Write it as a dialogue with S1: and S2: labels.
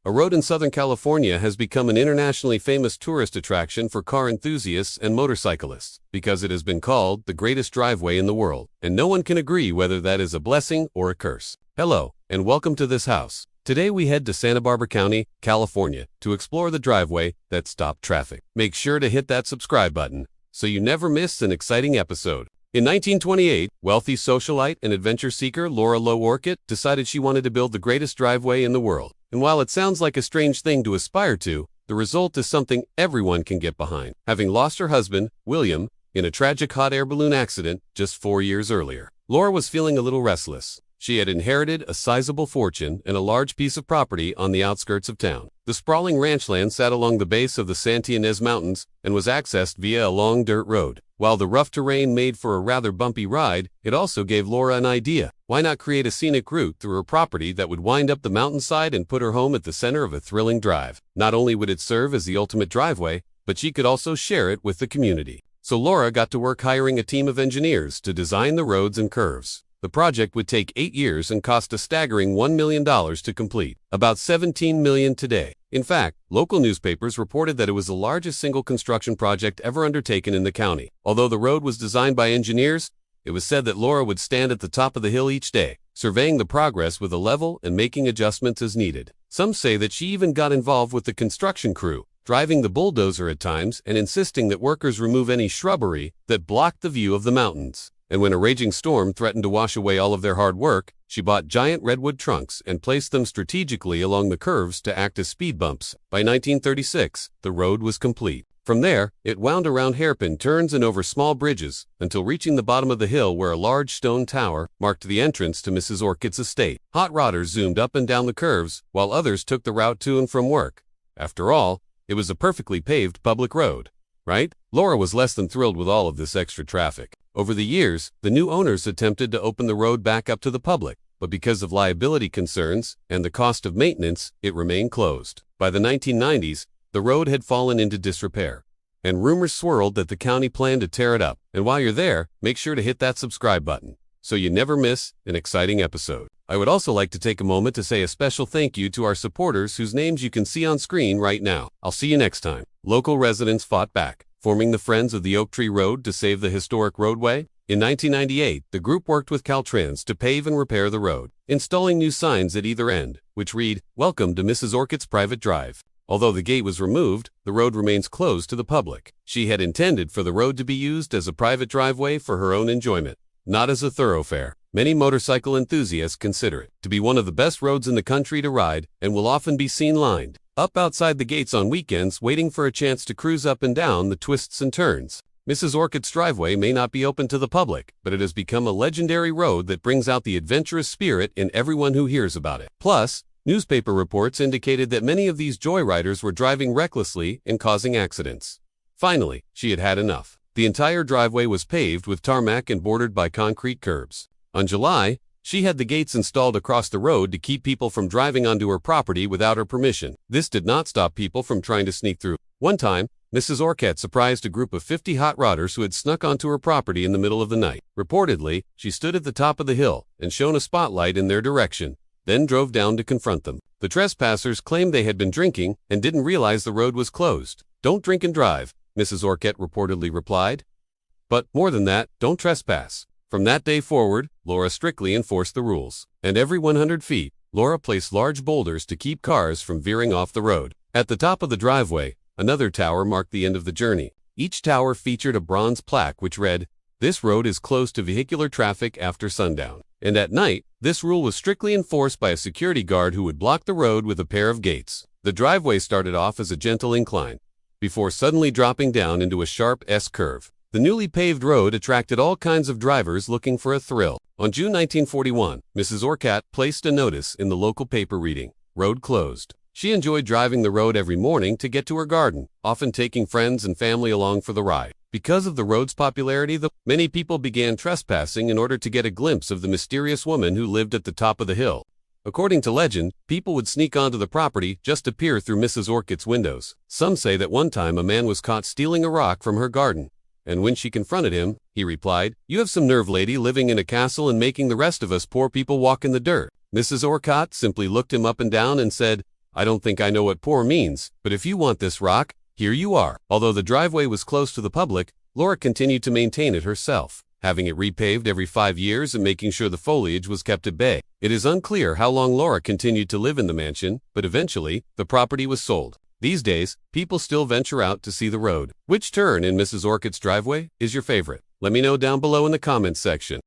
S1: A road in Southern California has become an internationally famous tourist attraction for car enthusiasts and motorcyclists because it has been called the greatest driveway in the world, and no one can agree whether that is a blessing or a curse. Hello, and welcome to this house. Today we head to Santa Barbara County, California, to explore the driveway that stopped traffic. Make sure to hit that subscribe button so you never miss an exciting episode. In 1928, wealthy socialite and adventure seeker Laura Orcutt decided she wanted to build the greatest driveway in the world. And while it sounds like a strange thing to aspire to, the result is something everyone can get behind. Having lost her husband, William, in a tragic hot air balloon accident just 4 years earlier, Laura was feeling a little restless. She had inherited a sizable fortune and a large piece of property on the outskirts of town. The sprawling ranchland sat along the base of the Santa Ynez Mountains and was accessed via a long dirt road. While the rough terrain made for a rather bumpy ride, it also gave Laura an idea. Why not create a scenic route through her property that would wind up the mountainside and put her home at the center of a thrilling drive? Not only would it serve as the ultimate driveway, but she could also share it with the community. So Laura got to work hiring a team of engineers to design the roads and curves. The project would take 8 years and cost a staggering $1 million to complete, about $17 million today. In fact, local newspapers reported that it was the largest single construction project ever undertaken in the county. Although the road was designed by engineers, it was said that Laura would stand at the top of the hill each day, surveying the progress with a level and making adjustments as needed. Some say that she even got involved with the construction crew, driving the bulldozer at times and insisting that workers remove any shrubbery that blocked the view of the mountains. And when a raging storm threatened to wash away all of their hard work, she bought giant redwood trunks and placed them strategically along the curves to act as speed bumps. By 1936, the road was complete. From there, it wound around hairpin turns and over small bridges until reaching the bottom of the hill where a large stone tower marked the entrance to Mrs. Orcutt's estate. Hot rodders zoomed up and down the curves, while others took the route to and from work. After all, it was a perfectly paved public road, right? Laura was less than thrilled with all of this extra traffic. Over the years, the new owners attempted to open the road back up to the public, but because of liability concerns and the cost of maintenance, it remained closed. By the 1990s, the road had fallen into disrepair, and rumors swirled that the county planned to tear it up. And while you're there, make sure to hit that subscribe button so you never miss an exciting episode. I would also like to take a moment to say a special thank you to our supporters whose names you can see on screen right now. I'll see you next time. Local residents fought back, forming the Friends of the Oak Tree Road to save the historic roadway. In 1998, the group worked with Caltrans to pave and repair the road, installing new signs at either end, which read, "Welcome to Mrs. Orcutt's Private Drive." Although the gate was removed, the road remains closed to the public. She had intended for the road to be used as a private driveway for her own enjoyment, not as a thoroughfare. Many motorcycle enthusiasts consider it to be one of the best roads in the country to ride and will often be seen lined up outside the gates on weekends waiting for a chance to cruise up and down the twists and turns. Mrs. Orcutt's driveway may not be open to the public, but it has become a legendary road that brings out the adventurous spirit in everyone who hears about it. Plus, newspaper reports indicated that many of these joyriders were driving recklessly and causing accidents. Finally, she had had enough. The entire driveway was paved with tarmac and bordered by concrete curbs. On July, she had the gates installed across the road to keep people from driving onto her property without her permission. This did not stop people from trying to sneak through. One time, Mrs. Orcutt surprised a group of 50 hot rodders who had snuck onto her property in the middle of the night. Reportedly, she stood at the top of the hill and shone a spotlight in their direction, then drove down to confront them. The trespassers claimed they had been drinking and didn't realize the road was closed. "Don't drink and drive," Mrs. Orcutt reportedly replied. "But more than that, don't trespass." From that day forward, Laura strictly enforced the rules. And every 100 feet, Laura placed large boulders to keep cars from veering off the road. At the top of the driveway, another tower marked the end of the journey. Each tower featured a bronze plaque which read, "This road is closed to vehicular traffic after sundown." And at night, this rule was strictly enforced by a security guard who would block the road with a pair of gates. The driveway started off as a gentle incline, before suddenly dropping down into a sharp S-curve. The newly paved road attracted all kinds of drivers looking for a thrill. On June 1941, Mrs. Orcutt placed a notice in the local paper reading, "Road closed." She enjoyed driving the road every morning to get to her garden, often taking friends and family along for the ride. Because of the road's popularity, many people began trespassing in order to get a glimpse of the mysterious woman who lived at the top of the hill. According to legend, people would sneak onto the property just to peer through Mrs. Orcutt's windows. Some say that one time a man was caught stealing a rock from her garden, and when she confronted him, he replied, "You have some nerve, lady, living in a castle and making the rest of us poor people walk in the dirt." Mrs. Orcutt simply looked him up and down and said, I don't think I know what poor means, but if you want this rock, here you are. Although the driveway was closed to the public, Laura continued to maintain it herself, having it repaved every 5 years and making sure the foliage was kept at bay. It is unclear how long Laura continued to live in the mansion, but eventually, the property was sold. These days, people still venture out to see the road. Which turn in Mrs. Orcutt's driveway is your favorite? Let me know down below in the comments section.